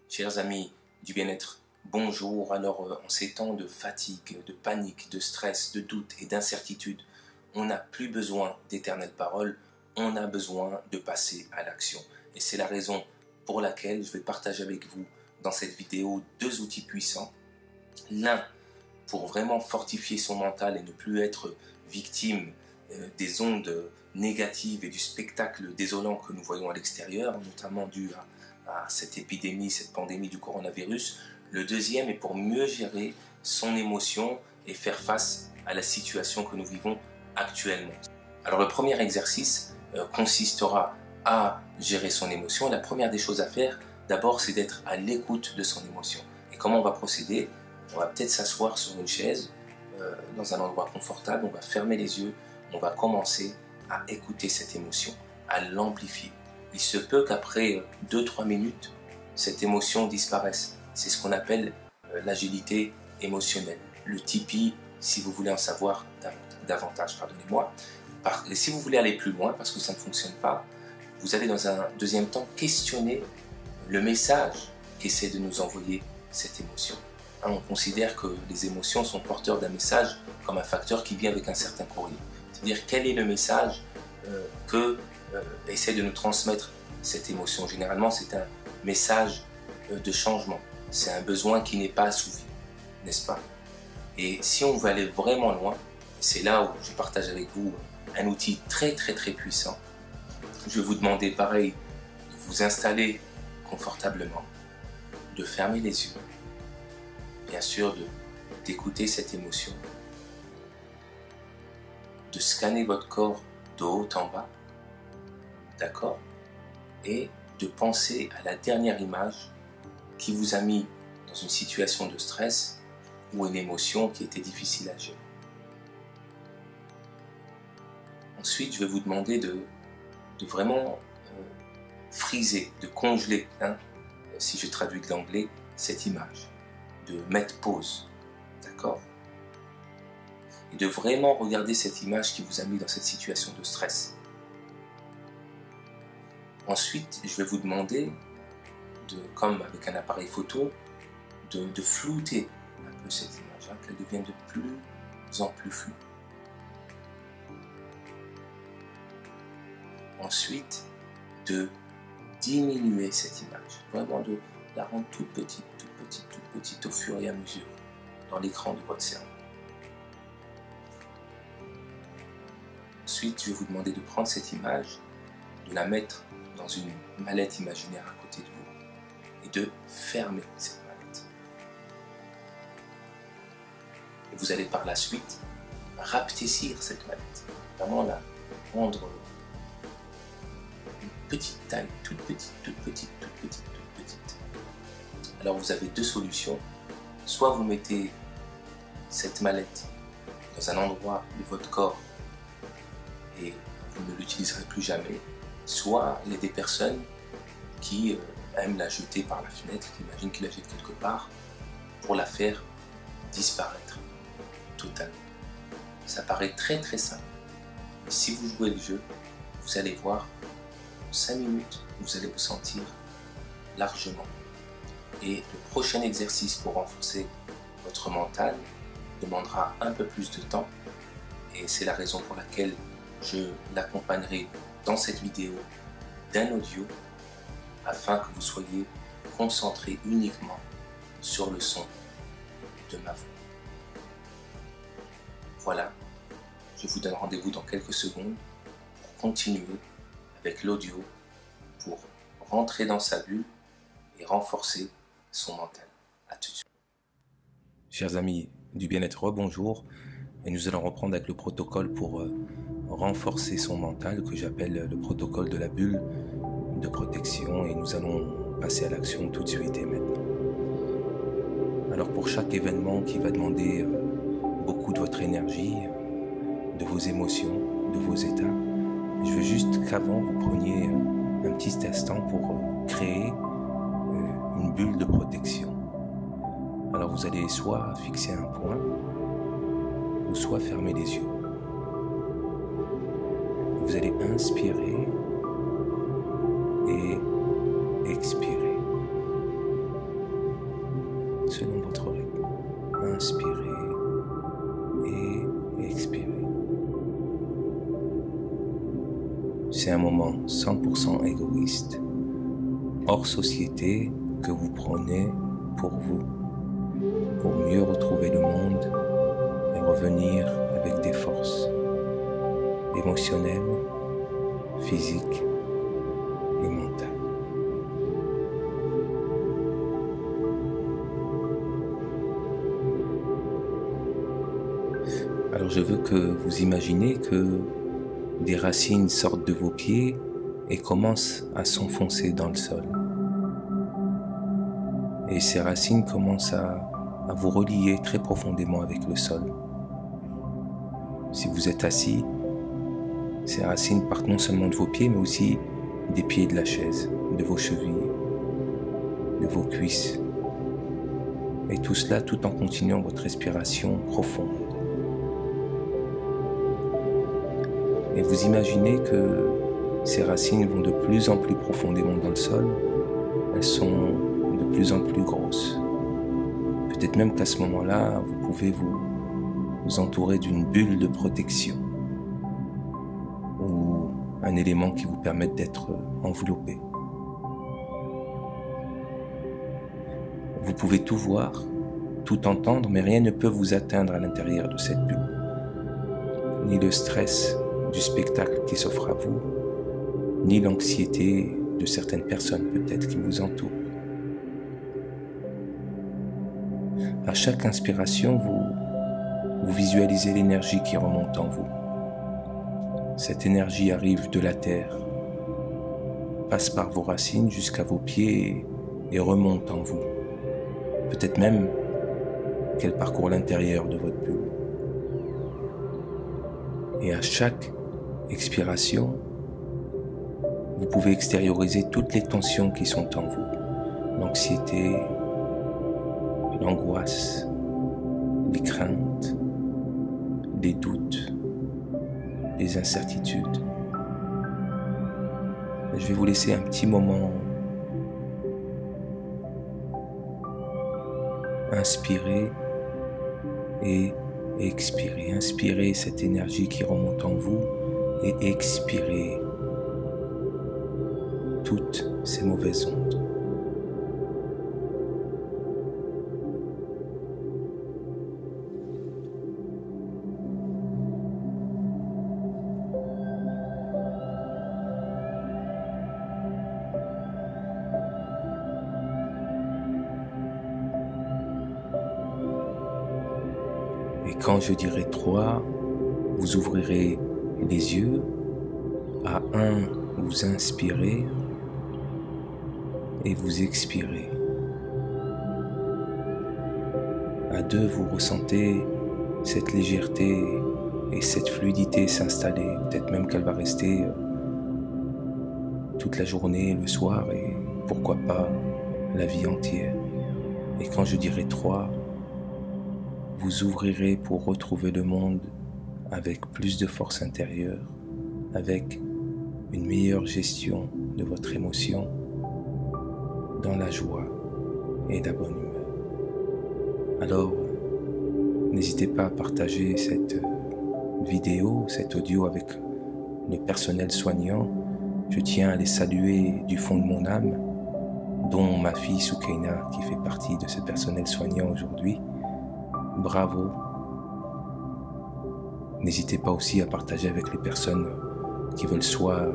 Chers amis du bien-être, bonjour. Alors, en ces temps de fatigue, de panique, de stress, de doute et d'incertitude, on n'a plus besoin d'éternelles paroles, on a besoin de passer à l'action. Et c'est la raison pour laquelle je vais partager avec vous dans cette vidéo deux outils puissants. L'un pour vraiment fortifier son mental et ne plus être victime des ondes négatives et du spectacle désolant que nous voyons à l'extérieur, notamment dû à cette épidémie, cette pandémie du coronavirus. Le deuxième est pour mieux gérer son émotion et faire face à la situation que nous vivons actuellement. Alors le premier exercice consistera à gérer son émotion. La première des choses à faire, d'abord, c'est d'être à l'écoute de son émotion. Et comment on va procéder? On va peut-être s'asseoir sur une chaise, dans un endroit confortable, on va fermer les yeux, on va commencer à écouter cette émotion, à l'amplifier. Il se peut qu'après 2-3 minutes, cette émotion disparaisse. C'est ce qu'on appelle l'agilité émotionnelle. Le Tipeee, si vous voulez en savoir davantage, pardonnez-moi. Et si vous voulez aller plus loin, parce que ça ne fonctionne pas, vous allez dans un deuxième temps questionner le message qu'essaie de nous envoyer cette émotion. On considère que les émotions sont porteurs d'un message comme un facteur qui vient avec un certain courrier. C'est-à-dire quel est le message que essaie de nous transmettre cette émotion. Généralement, c'est un message de changement. C'est un besoin qui n'est pas assouvi, n'est-ce pas? Et si on veut aller vraiment loin, c'est là où je partage avec vous un outil très puissant. Je vais vous demander pareil de vous installer confortablement, de fermer les yeux, bien sûr d'écouter cette émotion, de scanner votre corps de haut en bas, d'accord? Et de penser à la dernière image qui vous a mis dans une situation de stress ou une émotion qui était difficile à gérer. Ensuite, je vais vous demander de vraiment friser, de congeler, si je traduis de l'anglais, cette image, de mettre pause, d'accord? Et de vraiment regarder cette image qui vous a mis dans cette situation de stress. Ensuite, je vais vous demander, comme avec un appareil photo, de flouter un peu cette image, qu'elle devienne de plus en plus floue. Ensuite, de diminuer cette image, vraiment de la rendre toute petite au fur et à mesure dans l'écran de votre cerveau. Ensuite, je vais vous demander de prendre cette image, de la mettre dans une mallette imaginaire à côté de vous et de fermer cette mallette. Et vous allez par la suite rapetissir cette mallette, vraiment la rendre une petite taille, toute petite. Alors vous avez deux solutions. Soit vous mettez cette mallette dans un endroit de votre corps et vous ne l'utiliserez plus jamais. Soit il y a des personnes qui aiment la jeter par la fenêtre, qui imaginent qu'ils la jettent quelque part pour la faire disparaître totalement. Ça paraît très simple. Mais si vous jouez le jeu, vous allez voir, en 5 minutes, vous allez vous sentir largement. Et le prochain exercice pour renforcer votre mental demandera un peu plus de temps. Et c'est la raison pour laquelle je l'accompagnerai dans cette vidéo d'un audio afin que vous soyez concentré uniquement sur le son de ma voix. Voilà, je vous donne rendez-vous dans quelques secondes pour continuer avec l'audio pour rentrer dans sa bulle et renforcer son mental. À tout de suite. Chers amis du bien-être, bonjour. Et nous allons reprendre avec le protocole pour renforcer son mental que j'appelle le protocole de la bulle de protection, et nous allons passer à l'action tout de suite et maintenant. Alors pour chaque événement qui va demander beaucoup de votre énergie, de vos émotions, de vos états, je veux juste qu'avant vous preniez un petit instant pour créer une bulle de protection. Alors vous allez soit fixer un point ou soit fermer les yeux. Vous allez inspirer et expirer. c'est un moment 100% égoïste, hors société, que vous prenez pour vous, pour mieux retrouver le monde et revenir avec des forces émotionnelles, physiques et mentales. Alors je veux que vous imaginez que des racines sortent de vos pieds et commencent à s'enfoncer dans le sol. Et ces racines commencent à vous relier très profondément avec le sol. Si vous êtes assis, ces racines partent non seulement de vos pieds, mais aussi des pieds de la chaise, de vos chevilles, de vos cuisses. Et tout cela tout en continuant votre respiration profonde. Et vous imaginez que ces racines vont de plus en plus profondément dans le sol. Elles sont de plus en plus grosses. Peut-être même qu'à ce moment-là, vous pouvez vous entourer d'une bulle de protection ou un élément qui vous permette d'être enveloppé. Vous pouvez tout voir, tout entendre, mais rien ne peut vous atteindre à l'intérieur de cette bulle. Ni le stress du spectacle qui s'offre à vous, ni l'anxiété de certaines personnes peut-être qui vous entourent. À chaque inspiration, vous visualisez l'énergie qui remonte en vous. Cette énergie arrive de la terre, passe par vos racines jusqu'à vos pieds et remonte en vous. Peut-être même qu'elle parcourt l'intérieur de votre bulle. Et à chaque expiration, vous pouvez extérioriser toutes les tensions qui sont en vous. L'anxiété, l'angoisse, les craintes, les doutes, les incertitudes. Je vais vous laisser un petit moment inspirer et expirer. Inspirez cette énergie qui remonte en vous et expirez toutes ces mauvaises ondes. Et quand je dirai 3, vous ouvrirez les yeux. À 1, vous inspirez et vous expirez. À 2, vous ressentez cette légèreté et cette fluidité s'installer. Peut-être même qu'elle va rester toute la journée, le soir et pourquoi pas la vie entière. Et quand je dirai 3, vous ouvrirez pour retrouver le monde avec plus de force intérieure, avec une meilleure gestion de votre émotion, dans la joie et la bonne humeur. Alors, n'hésitez pas à partager cette vidéo, cet audio avec le personnel soignant. Je tiens à les saluer du fond de mon âme, dont ma fille Soukaina qui fait partie de ce personnel soignant aujourd'hui. Bravo. N'hésitez pas aussi à partager avec les personnes qui veulent soit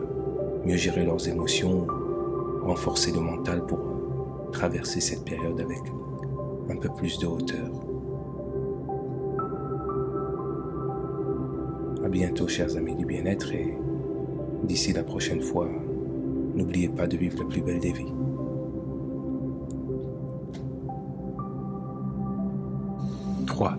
mieux gérer leurs émotions, renforcer le mental pour traverser cette période avec un peu plus de hauteur. À bientôt, chers amis du bien-être, et d'ici la prochaine fois, n'oubliez pas de vivre la plus belle des vies. 3.